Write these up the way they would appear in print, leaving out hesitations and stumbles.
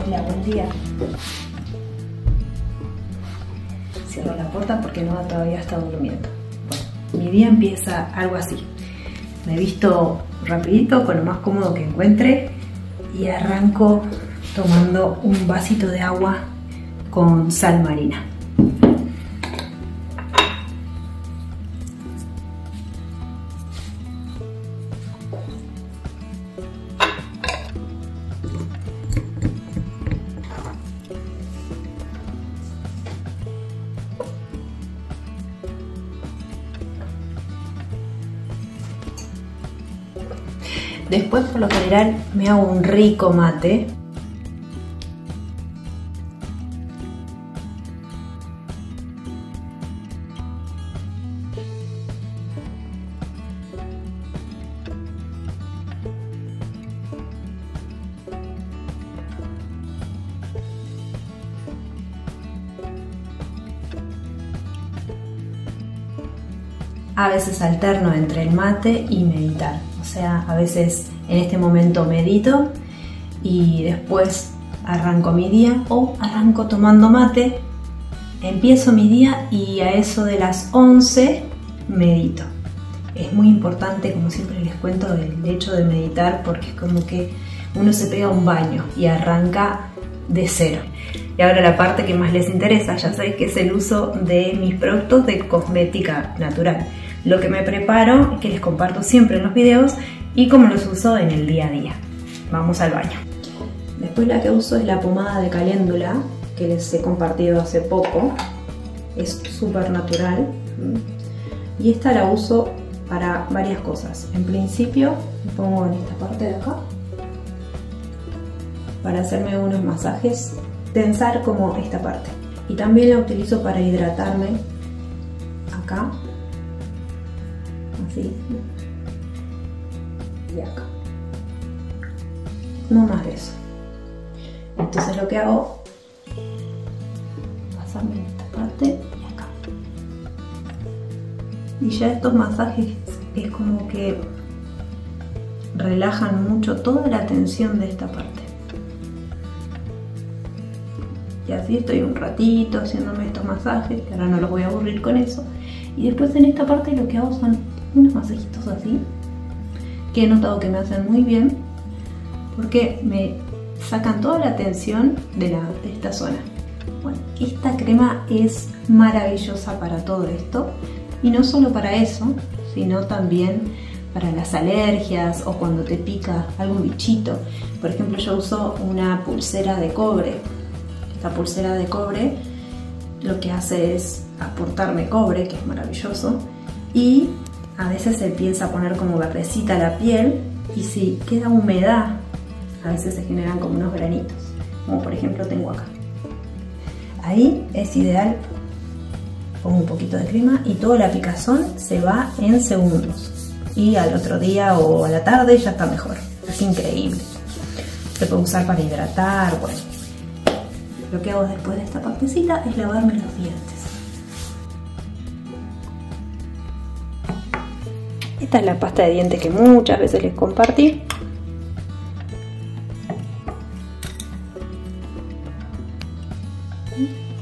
Hola, buen día. Cierro la puerta porque Noah todavía está durmiendo. Bueno, mi día empieza algo así. Me visto rapidito con lo más cómodo que encuentre y arranco tomando un vasito de agua con sal marina. Después, por lo general, me hago un rico mate. A veces alterno entre el mate y meditar. O sea, a veces en este momento medito y después arranco mi día o arranco tomando mate, empiezo mi día y a eso de las 11 medito. Es muy importante, como siempre les cuento, el hecho de meditar porque es como que uno se pega un baño y arranca de cero. Y ahora la parte que más les interesa, ya sabéis que es el uso de mis productos de cosmética natural. Lo que me preparo, que les comparto siempre en los videos y cómo los uso en el día a día. Vamos al baño. Después la que uso es la pomada de caléndula, que les he compartido hace poco. Es súper natural. Y esta la uso para varias cosas. En principio, me pongo en esta parte de acá para hacerme unos masajes, tensar como esta parte. Y también la utilizo para hidratarme acá. Así. Y acá. No más de eso. Entonces lo que hago es pasarme en esta parte y acá. Y ya estos masajes es como que relajan mucho toda la tensión de esta parte. Y así estoy un ratito haciéndome estos masajes, que ahora no los voy a aburrir con eso. Y después en esta parte lo que hago son unos masajitos así, que he notado que me hacen muy bien, porque me sacan toda la tensión de esta zona. Bueno, esta crema es maravillosa para todo esto, y no solo para eso, sino también para las alergias o cuando te pica algún bichito. Por ejemplo, yo uso una pulsera de cobre. Esta pulsera de cobre lo que hace es aportarme cobre, que es maravilloso, y a veces se empieza a poner como verdecita la piel y si queda humedad, a veces se generan como unos granitos, como por ejemplo tengo acá. Ahí es ideal, pongo un poquito de crema y toda la picazón se va en segundos. Y al otro día o a la tarde ya está mejor, es increíble. Se puede usar para hidratar, bueno. Lo que hago después de esta partecita es lavarme los dientes. Esta es la pasta de dientes que muchas veces les compartí.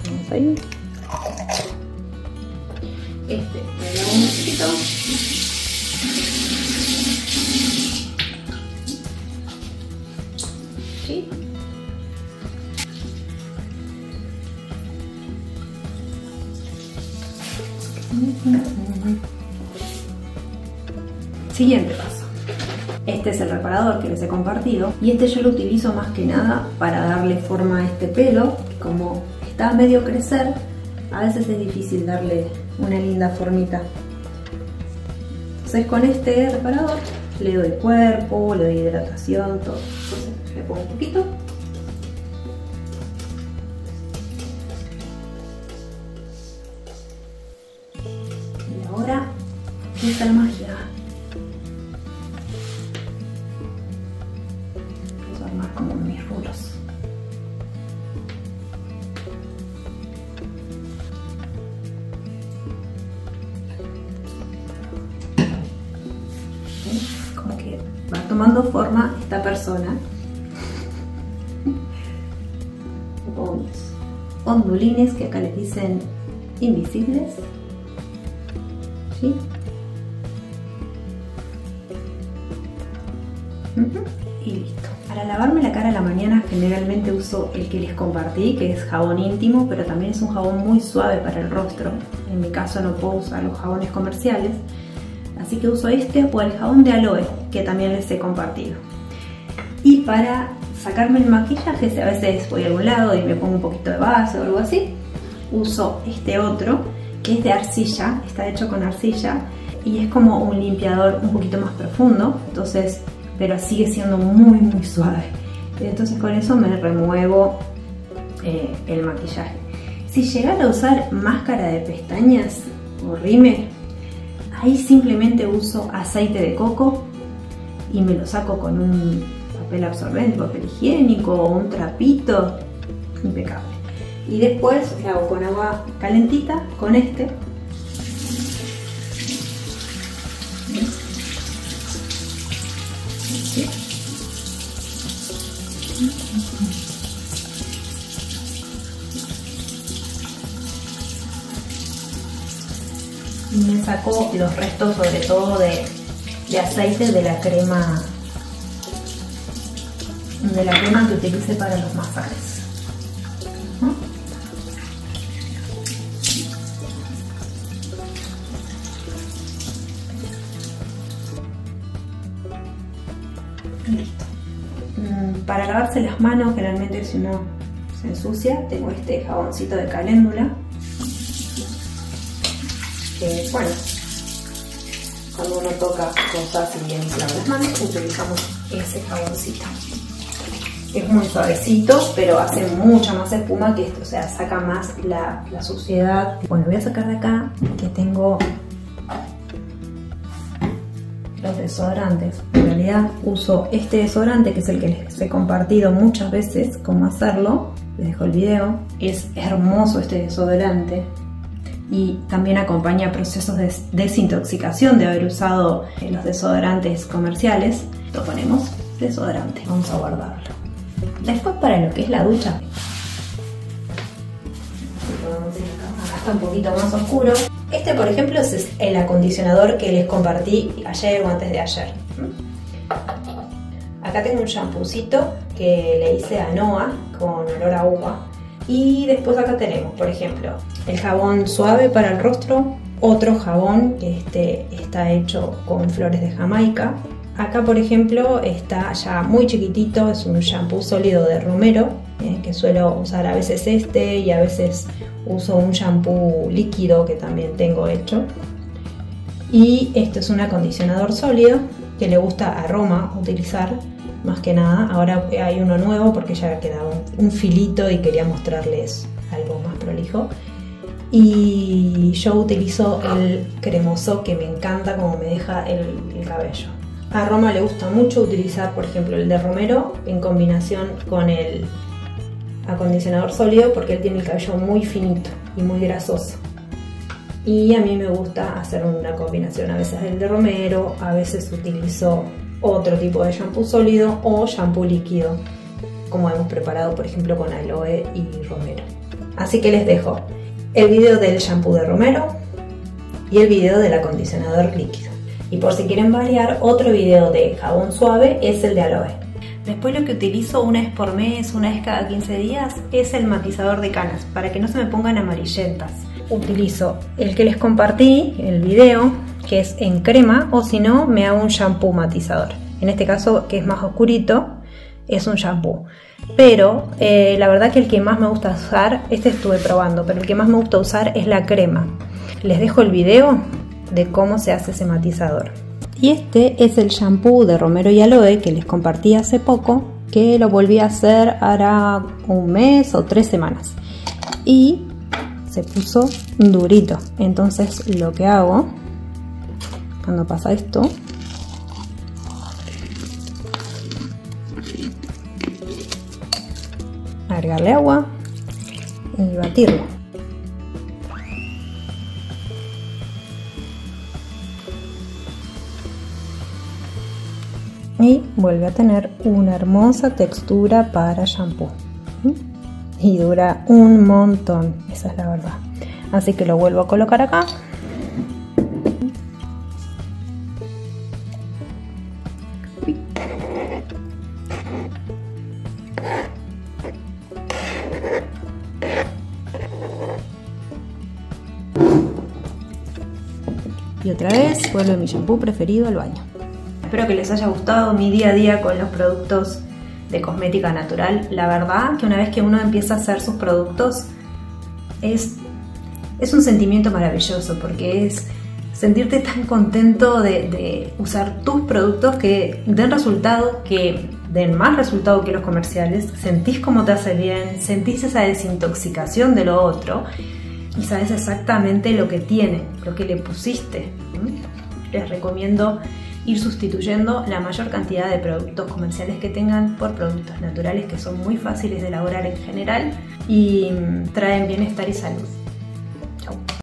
Vamos ahí. Me lavo un poquito. ¿Sí? Siguiente paso. Este es el reparador que les he compartido y este yo lo utilizo más que nada para darle forma a este pelo, que como está a medio crecer, a veces es difícil darle una linda formita. Entonces con este reparador le doy cuerpo, le doy hidratación, todo. Entonces le pongo un poquito. Y ahora empieza la magia. Empiezo a armar como mis rulos. Como que va tomando forma esta persona. unos ondulines que acá les dicen invisibles, ¿sí? Y listo. Para lavarme la cara a la mañana generalmente uso el que les compartí, que es jabón íntimo, pero también es un jabón muy suave para el rostro. En mi caso no puedo usar los jabones comerciales, así que uso este o el jabón de aloe, que también les he compartido. Y para sacarme el maquillaje, si a veces voy a algún lado y me pongo un poquito de base o algo así, uso este otro, que es de arcilla, está hecho con arcilla y es como un limpiador un poquito más profundo, entonces, pero sigue siendo muy suave. Entonces con eso me remuevo el maquillaje. Si llegara a usar máscara de pestañas o rímel, ahí simplemente uso aceite de coco y me lo saco con un papel absorbente, papel higiénico o un trapito, impecable. Y después lo hago con agua calentita, con este. Y me saco los restos, sobre todo de aceite de la crema que utilicé para los masajes. Listo. Para lavarse las manos, generalmente si uno se ensucia, tengo este jaboncito de caléndula, que bueno, cuando uno toca cosas y inflama las manos, utilizamos ese jaboncito. Es muy suavecito, pero hace mucha más espuma que esto, o sea, saca más la suciedad. Bueno, voy a sacar de acá que tengo los desodorantes. En realidad uso este desodorante, que es el que les he compartido muchas veces cómo hacerlo. Les dejo el video. Es hermoso este desodorante y también acompaña procesos de desintoxicación de haber usado los desodorantes comerciales. Lo ponemos desodorante, vamos a guardarlo. Después, para lo que es la ducha, acá está un poquito más oscuro. Este, por ejemplo, es el acondicionador que les compartí ayer o antes de ayer. Acá tengo un champucito que le hice a Noah con olor a uva. Y después acá tenemos, por ejemplo, el jabón suave para el rostro, otro jabón que está hecho con flores de Jamaica. Acá, por ejemplo, está ya muy chiquitito, es un shampoo sólido de romero, que suelo usar a veces y a veces uso un shampoo líquido que también tengo hecho. Y esto es un acondicionador sólido que le gusta a Roma utilizar más que nada. Ahora hay uno nuevo porque ya quedaba un filito y quería mostrarles algo más prolijo. Y yo utilizo el cremoso, que me encanta como me deja el cabello. A Roma le gusta mucho utilizar, por ejemplo, el de romero en combinación con el acondicionador sólido, porque él tiene el cabello muy finito y muy grasoso. Y a mí me gusta hacer una combinación, a veces del de romero, a veces utilizo otro tipo de shampoo sólido o shampoo líquido, como hemos preparado, por ejemplo, con aloe y romero. Así que les dejo el video del shampoo de romero y el video del acondicionador líquido. Y por si quieren variar, otro video de jabón suave es el de aloe. Después lo que utilizo una vez por mes, una vez cada 15 días, es el matizador de canas, para que no se me pongan amarillentas. Utilizo el que les compartí, el video, que es en crema, o si no, me hago un shampoo matizador. En este caso, que es más oscurito, es un shampoo. Pero la verdad que el que más me gusta usar, este estuve probando, pero el que más me gusta usar es la crema. Les dejo el video de cómo se hace ese matizador. Y este es el shampoo de romero y aloe que les compartí hace poco, que lo volví a hacer hará un mes o 3 semanas y se puso durito. Entonces lo que hago cuando pasa esto, agregarle agua y batirlo. Y vuelve a tener una hermosa textura para shampoo. y dura un montón, esa es la verdad. Así que lo vuelvo a colocar acá. Y otra vez vuelvo mi shampoo preferido al baño. Espero que les haya gustado mi día a día con los productos de cosmética natural. La verdad que una vez que uno empieza a hacer sus productos es un sentimiento maravilloso, porque es sentirte tan contento de usar tus productos que den resultado, que den más resultado que los comerciales. Sentís cómo te hace bien, sentís esa desintoxicación de lo otro y sabes exactamente lo que tiene, lo que le pusiste. Les recomiendo ir sustituyendo la mayor cantidad de productos comerciales que tengan por productos naturales, que son muy fáciles de elaborar en general y traen bienestar y salud.